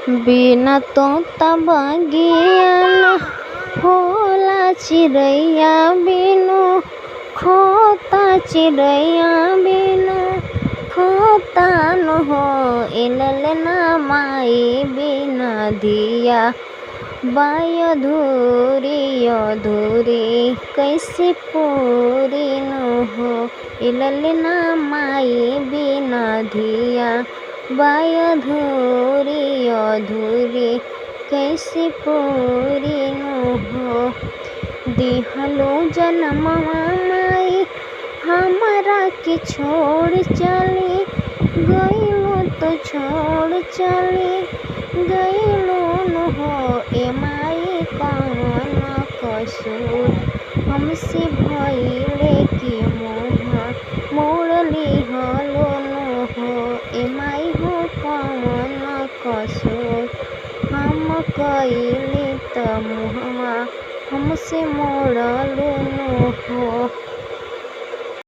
बिना तोता बगिया न होला चिड़ैया बिनु खोता चिड़ैया बिनु खोता न हो इलल ना माई बिना दिया बाय अधूरी अधूरी कैसे पूरी न हो इलल ना माई बिना दिया बाय अधूरी अधूरी कैसे पूरी न हो। दिहलो जन्मवा माई हमरा के छोड़ चली गइलो तो छोड़ चली गइलो न हो ए माई कौन कसूर हमसे भइले कि मुँह मोड़ली हलो न हो ए माई हो कौन कसूर हम कइली त मुँहवा हमसे मोड़लो न हो।